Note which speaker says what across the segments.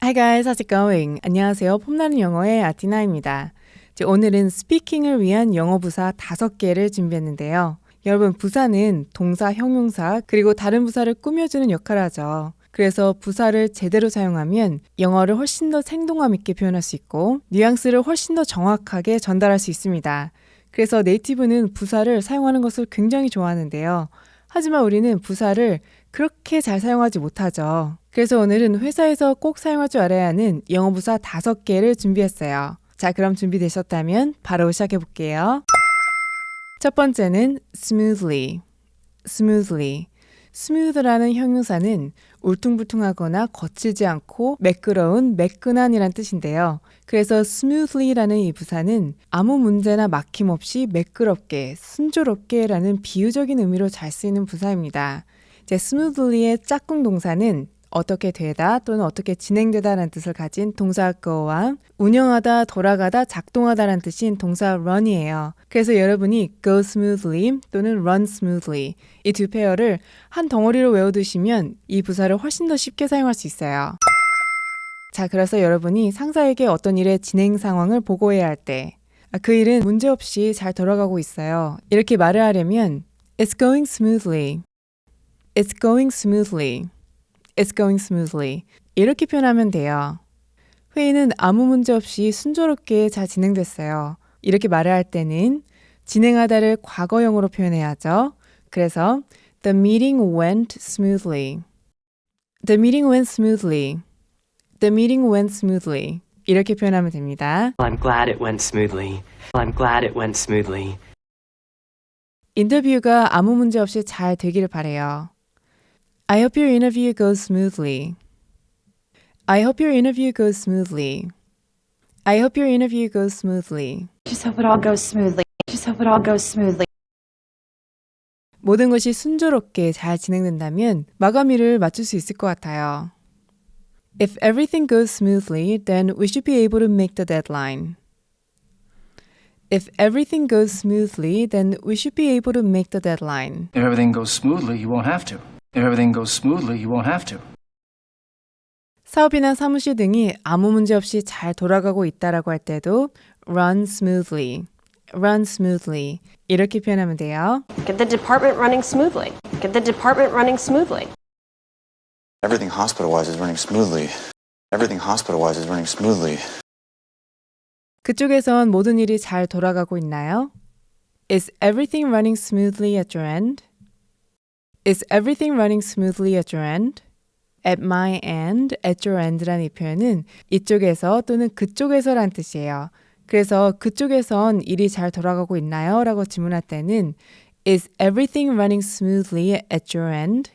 Speaker 1: Hi guys, how's it going? 안녕하세요. 폼나는 영어의 아티나입니다. 오늘은 스피킹을 위한 영어 부사 5개를 준비했는데요. 여러분, 부사는 동사, 형용사, 그리고 다른 부사를 꾸며주는 역할을 하죠. 그래서 부사를 제대로 사용하면 영어를 훨씬 더 생동감 있게 표현할 수 있고 뉘앙스를 훨씬 더 정확하게 전달할 수 있습니다. 그래서 네이티브는 부사를 사용하는 것을 굉장히 좋아하는데요. 하지만 우리는 부사를 그렇게 잘 사용하지 못하죠. 그래서 오늘은 회사에서 꼭 사용할 줄 알아야 하는 영어 부사 5개를 준비했어요. 자, 그럼 준비되셨다면 바로 시작해 볼게요. 첫 번째는 smoothly. smoothly. smooth라는 형용사는 울퉁불퉁하거나 거칠지 않고 매끄러운, 매끈한이란 뜻인데요. 그래서 smoothly라는 이 부사는 아무 문제나 막힘 없이 매끄럽게, 순조롭게 라는 비유적인 의미로 잘 쓰이는 부사입니다. smoothly의 짝꿍 동사는 어떻게 되다 또는 어떻게 진행되다 라는 뜻을 가진 동사 go와 운영하다, 돌아가다, 작동하다 라는 뜻인 동사 run이에요. 그래서 여러분이 go smoothly 또는 run smoothly 이 두 페어를 한 덩어리로 외워두시면 이 부사를 훨씬 더 쉽게 사용할 수 있어요. 자, 그래서 여러분이 상사에게 어떤 일의 진행 상황을 보고해야 할 때 그 일은 문제없이 잘 돌아가고 있어요. 이렇게 말을 하려면 It's going smoothly. It's going smoothly. It's going smoothly. 이렇게 표현하면 돼요. 회의는 아무 문제 없이 순조롭게 잘 진행됐어요. 이렇게 말을 할 때는 진행하다를 과거형으로 표현해야죠. 그래서 The meeting went smoothly. The meeting went smoothly. The meeting went smoothly. 이렇게 표현하면 됩니다.
Speaker 2: I'm glad it went smoothly. I'm glad it went smoothly.
Speaker 1: 인터뷰가 아무 문제 없이 잘 되기를 바래요. I hope your interview goes smoothly. I hope your interview goes smoothly. I hope your interview goes smoothly.
Speaker 3: Just hope it all goes smoothly. Just hope it all goes smoothly.
Speaker 1: 모든 것이 순조롭게 잘 진행된다면 마감일을 맞출 수 있을 것 같아요. If everything goes smoothly, then we should be able to make the deadline. If everything goes smoothly, then we should be able to make the deadline.
Speaker 4: If everything goes smoothly, you won't have to. If everything goes smoothly, you won't have to.
Speaker 1: 사업이나 사무실 등이 아무 문제 없이 잘 돌아가고 있다라고 할 때도 run smoothly, run smoothly 이렇게 표현하면 돼요.
Speaker 5: Get the department running smoothly. Get the department running smoothly.
Speaker 6: Everything hospital-wise is running smoothly. Everything hospital-wise is running smoothly.
Speaker 1: 그쪽에선 모든 일이 잘 돌아가고 있나요? Is everything running smoothly at your end? Is everything running smoothly at your end? At my end, at your end라는 이 표현은 이쪽에서 또는 그쪽에서란 뜻이에요. 그래서 그쪽에선 일이 잘 돌아가고 있나요? 라고 질문할 때는 Is everything running smoothly at your end?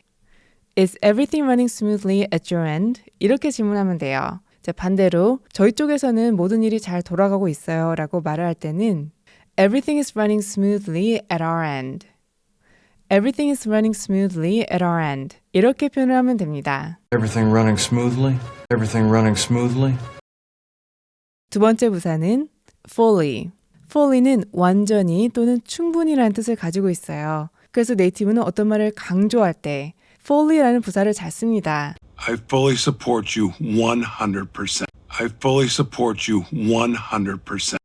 Speaker 1: Is everything running smoothly at your end? 이렇게 질문하면 돼요. 자, 반대로 저희 쪽에서는 모든 일이 잘 돌아가고 있어요 라고 말을 할 때는 Everything is running smoothly at our end. Everything is running smoothly at our end. 이렇게 표현을 하면 됩니다.
Speaker 7: Everything running smoothly? Everything running smoothly?
Speaker 1: 두 번째 부사는 fully. fully는 완전히 또는 충분히라는 뜻을 가지고 있어요. 그래서 네이티브는 어떤 말을 강조할 때 fully라는 부사를 잘 씁니다.
Speaker 8: I fully support you 100%. I fully support you 100%.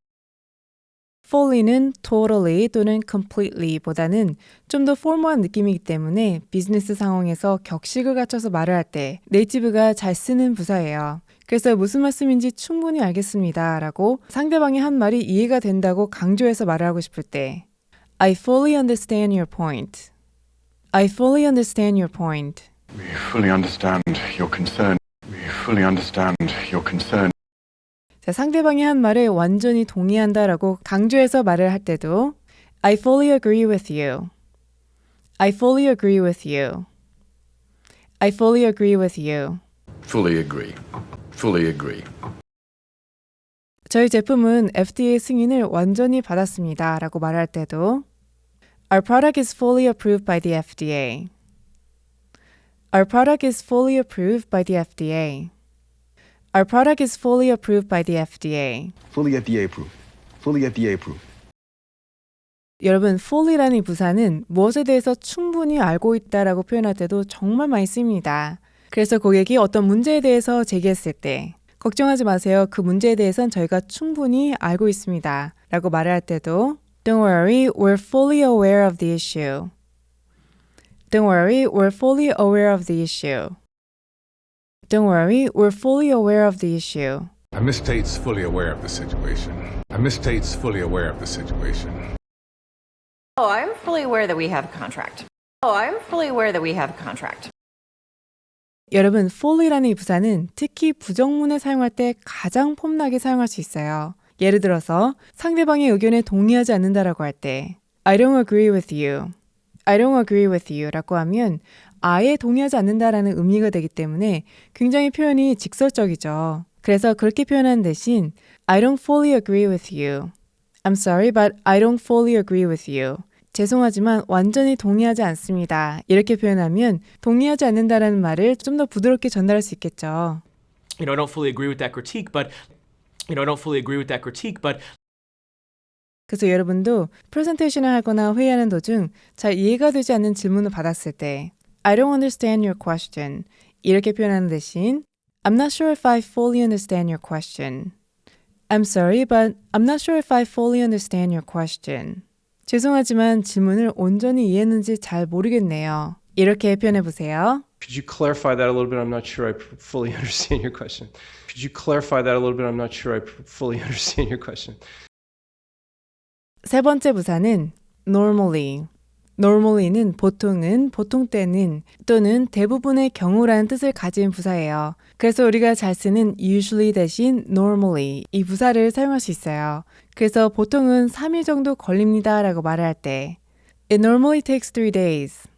Speaker 1: fully는 totally 또는 completely 보다는 좀 더 포멀한 느낌이기 때문에 비즈니스 상황에서 격식을 갖춰서 말을 할 때 네이티브가 잘 쓰는 부사예요. 그래서 무슨 말씀인지 충분히 알겠습니다 라고 상대방이 한 말이 이해가 된다고 강조해서 말을 하고 싶을 때 I fully understand your point. I fully understand your point.
Speaker 8: We fully understand your concern. We fully understand your concern.
Speaker 1: 자, 상대방이 한 말에 완전히 동의한다라고 강조해서 말을 할 때도 I fully agree with you. I fully agree with you. I fully agree with you.
Speaker 8: Fully agree. Fully agree.
Speaker 1: 저희 제품은 FDA 승인을 완전히 받았습니다 라고 말할 때도 Our product is fully approved by the FDA. Our product is fully approved by the FDA. Our product is fully approved by the FDA.
Speaker 9: Fully FDA approved. Fully FDA approved.
Speaker 1: 여러분, fully라는 이 부사는 무엇에 대해서 충분히 알고 있다라고 표현할 때도 정말 많이 씁니다. 그래서 고객이 어떤 문제에 대해서 제기했을 때 걱정하지 마세요. 그 문제에 대해선 저희가 충분히 알고 있습니다. 라고 말을 할 때도 Don't worry, we're fully aware of the issue. Don't worry, we're fully aware of the issue. Don't worry, we're fully aware of the issue.
Speaker 10: Miss Tate's fully aware of the situation. Miss Tate's fully aware of the situation.
Speaker 11: Oh, I'm fully aware that we have a contract. Oh, I'm fully aware that we have a contract.
Speaker 1: 여러분, fully라는 이 부사는 특히 부정문에 사용할 때 가장 폼나게 사용할 수 있어요. 예를 들어서 상대방의 의견에 동의하지 않는다라고 할 때 I don't agree with you. I don't agree with you 라고 하면 아예 동의하지 않는다라는 의미가 되기 때문에 굉장히 표현이 직설적이죠. 그래서 그렇게 표현하는 대신 I don't fully agree with you. I'm sorry, but I don't fully agree with you. 죄송하지만 완전히 동의하지 않습니다. 이렇게 표현하면 동의하지 않는다라는 말을 좀 더 부드럽게 전달할 수 있겠죠.
Speaker 12: I don't fully agree with that critique, but I don't fully agree with that critique, but
Speaker 1: 그래서 여러분도 프레젠테이션을 하거나 회의하는 도중 잘 이해가 되지 않는 질문을 받았을 때 I don't understand your question. 이렇게 표현하는 대신 I'm not sure if I fully understand your question. I'm sorry, but I'm not sure if I fully understand your question. 죄송하지만 질문을 온전히 이해했는지 잘 모르겠네요. 이렇게 표현해 보세요.
Speaker 13: Could you clarify that a little bit? I'm not sure I fully understand your question. Could you clarify that a little bit? I'm not sure I fully understand your question.
Speaker 1: 세 번째 부사는 normally. normally는 보통은, 보통 때는 또는 대부분의 경우라는 뜻을 가진 부사예요. 그래서 우리가 잘 쓰는 usually 대신 normally 이 부사를 사용할 수 있어요. 그래서 보통은 3일 정도 걸립니다 라고 말을 할 때 It normally takes 3 days.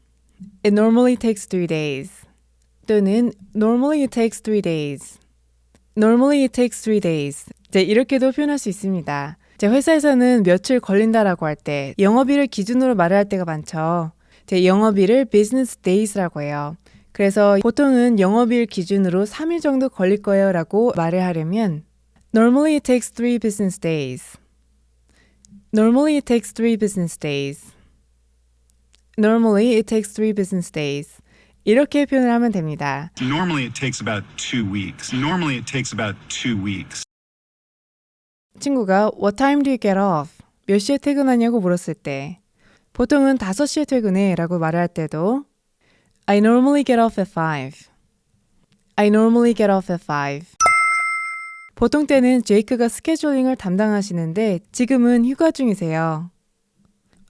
Speaker 1: It normally takes 3 days. 또는 Normally it takes 3 days. Normally it takes 3 days. 이제 이렇게도 표현할 수 있습니다. 제 회사에서는 며칠 걸린다라고 할 때 영업일을 기준으로 말을 할 때가 많죠. 제 영업일을 business days라고 해요. 그래서 보통은 영업일 기준으로 3일 정도 걸릴 거예요 라고 말을 하려면 Normally it takes 3 business days. Normally it takes 3 business days. Normally it takes 3 business days. 이렇게 표현을 하면 됩니다.
Speaker 14: Normally it takes about 2 weeks. Normally it takes about 2 weeks.
Speaker 1: 친구가 What time do you get off? 몇 시에 퇴근하냐고 물었을 때 보통은 5시에 퇴근해 라고 말을 할 때도 I normally get off at 5. I normally get off at 5. 보통 때는 제이크가 스케줄링을 담당하시는데 지금은 휴가 중이세요.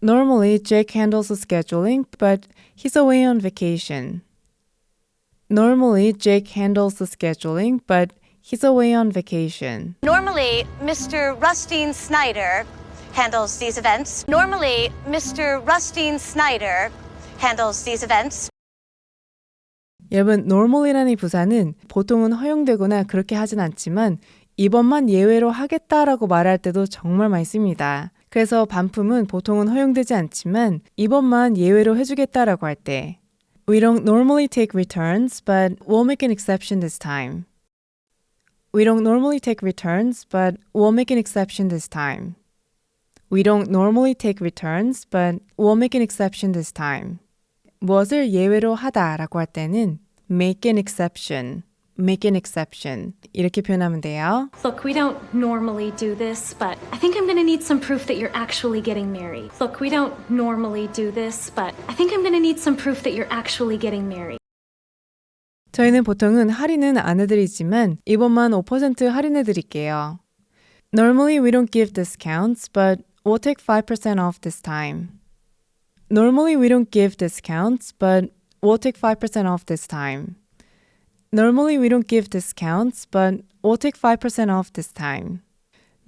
Speaker 1: Normally Jake handles the scheduling, but he's away on vacation. Normally Jake handles the scheduling, but he's away on vacation.
Speaker 15: Normally, Mr. Rustine Snyder handles these events. Normally, Mr. Rustine Snyder handles these events.
Speaker 1: 여러분, normally라는 이 부사는 보통은 허용되거나 그렇게 하진 않지만 이번만 예외로 하겠다라고 말할 때도 정말 많이 씁니다. 그래서 반품은 보통은 허용되지 않지만 이번만 예외로 해주겠다라고 할 때 We don't normally take returns, but we'll make an exception this time. We don't normally take returns, but we'll make an exception this time. We don't normally take returns, but we'll make an exception this time. 무엇을 예외로 하다라고 할 때는 make an exception, make an exception 이렇게 표현하면 돼요.
Speaker 16: Look, we don't normally do this, but I think I'm going to need some proof that you're actually getting married. Look, we don't normally do this, but I think I'm going to need some proof that you're actually getting married.
Speaker 1: 저희는 보통은 할인은 안 해드리지만 이번만 5% 할인해 드릴게요. Normally we don't give discounts, but we'll take 5% off this time. Normally we don't give discounts, but we'll take 5% off this time. Normally we don't give discounts, but we'll take 5% off this time.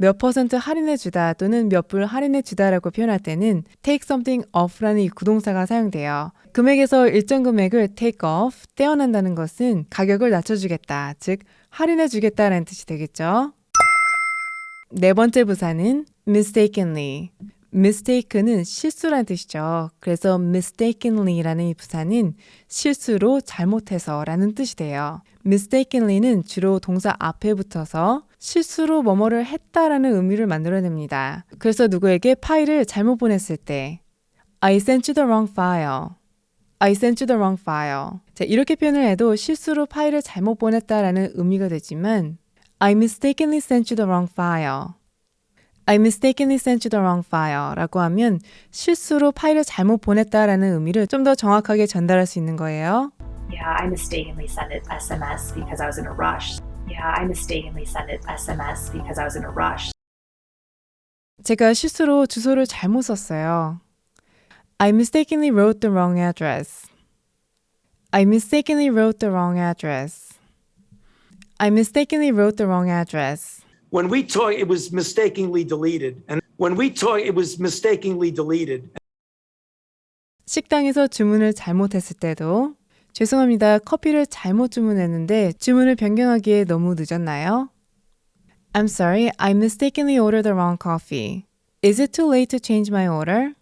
Speaker 1: 몇 퍼센트 할인해 주다 또는 몇 불 할인해 주다라고 표현할 때는 take something off라는 이 구동사가 사용돼요. 금액에서 일정 금액을 take off, 떼어낸다는 것은 가격을 낮춰주겠다, 즉 할인해 주겠다라는 뜻이 되겠죠. 네 번째 부사는 mistakenly. mistaken은 실수라는 뜻이죠. 그래서 mistakenly라는 이 부사는 실수로 잘못해서 라는 뜻이 돼요. mistakenly는 주로 동사 앞에 붙어서 실수로 뭐뭐를 했다라는 의미를 만들어냅니다. 그래서 누구에게 파일을 잘못 보냈을 때 I sent you the wrong file. I sent you the wrong file. 자, 이렇게 표현을 해도 실수로 파일을 잘못 보냈다라는 의미가 되지만 I mistakenly sent you the wrong file. I mistakenly sent you the wrong file 라고 하면 실수로 파일을 잘못 보냈다라는 의미를 좀 더 정확하게 전달할 수 있는 거예요.
Speaker 17: Yeah, I mistakenly sent it SMS because I was in a rush. Yeah, I mistakenly sent it SMS because I was in a rush.
Speaker 1: 제가 실수로 주소를 잘못 썼어요. I mistakenly wrote the wrong address. I mistakenly wrote the wrong address. I mistakenly wrote the wrong address.
Speaker 18: When we talk, it was mistakenly deleted. And when we talk, it was mistakenly deleted.
Speaker 1: 식당에서 주문을 잘못했을 때도 죄송합니다. 커피를 잘못 주문했는데 주문을 변경하기에 너무 늦었나요? I'm sorry, I mistakenly ordered the wrong coffee. Is it too late to change my order?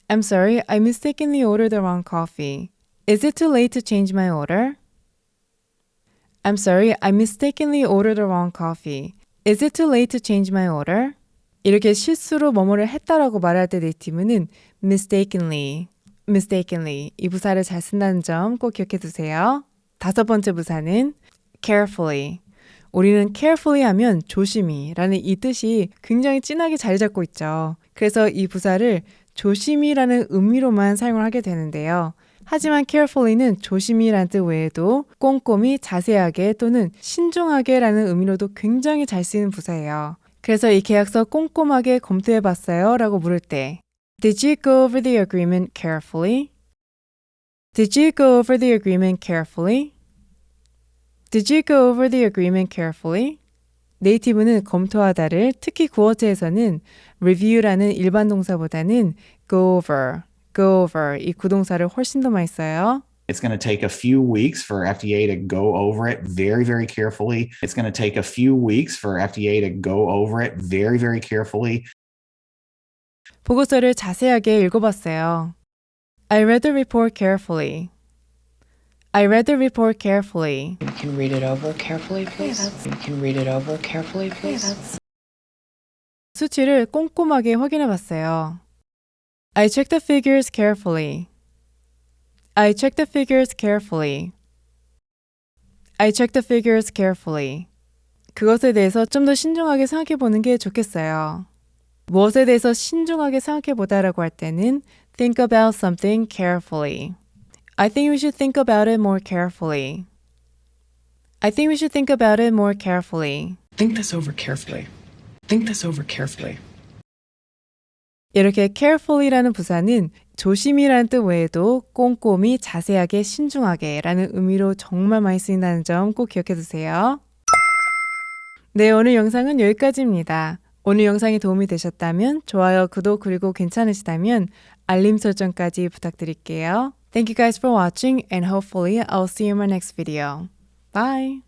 Speaker 1: I'm sorry, I mistakenly ordered the wrong coffee. Is it too late to change my order? I'm sorry, I mistakenly ordered the wrong coffee. Is it too late to change my order? 이렇게 실수로 뭐뭐를 했다라고 말할 때 네이티브는 mistakenly 이 부사를 잘 쓴다는 점 꼭 기억해 두세요. 5번째 부사는 carefully. 우리는 carefully 하면 조심히 라는 이 뜻이 굉장히 진하게 자리 잡고 있죠. 그래서 이 부사를 조심히라는 의미로만 사용을 하게 되는데요. 하지만 carefully는 조심히라는 뜻 외에도 꼼꼼히, 자세하게 또는 신중하게 라는 의미로도 굉장히 잘 쓰이는 부사예요. 그래서 이 계약서 꼼꼼하게 검토해 봤어요 라고 물을 때 Did you go over the agreement carefully? Did you go over the agreement carefully? Did you go over the agreement carefully? 네이티브는 검토하다를 특히 구어체에서는 review라는 일반 동사보다는 go over 이 구동사를 훨씬 더 많이 써요.
Speaker 19: It's going to take a few weeks for FDA to go over it very, very carefully. It's going to take a few weeks for FDA to go over it very, very carefully.
Speaker 1: 보고서를 자세하게 읽어봤어요. I read the report carefully. I read the report carefully.
Speaker 20: You can read it over carefully, please. You can read it over carefully, please.
Speaker 1: 수치를 꼼꼼하게 확인해봤어요. I checked the figures carefully. I checked the figures carefully. I checked the figures carefully. 그것에 대해서 좀 더 신중하게 생각해보는 게 좋겠어요. 무엇에 대해서 신중하게 생각해보다라고 할 때는 think about something carefully. I think we should think about it more carefully. I think we should think about it more carefully.
Speaker 20: Think this over carefully. Think this over carefully.
Speaker 1: 이렇게 carefully라는 부사는 조심히라는 뜻 외에도 꼼꼼히, 자세하게, 신중하게 라는 의미로 정말 많이 쓰인다는 점 꼭 기억해 두세요. 네, 오늘 영상은 여기까지입니다. 오늘 영상이 도움이 되셨다면 좋아요, 구독, 그리고 괜찮으시다면 알림 설정까지 부탁드릴게요. Thank you guys for watching and hopefully I'll see you in my next video. Bye!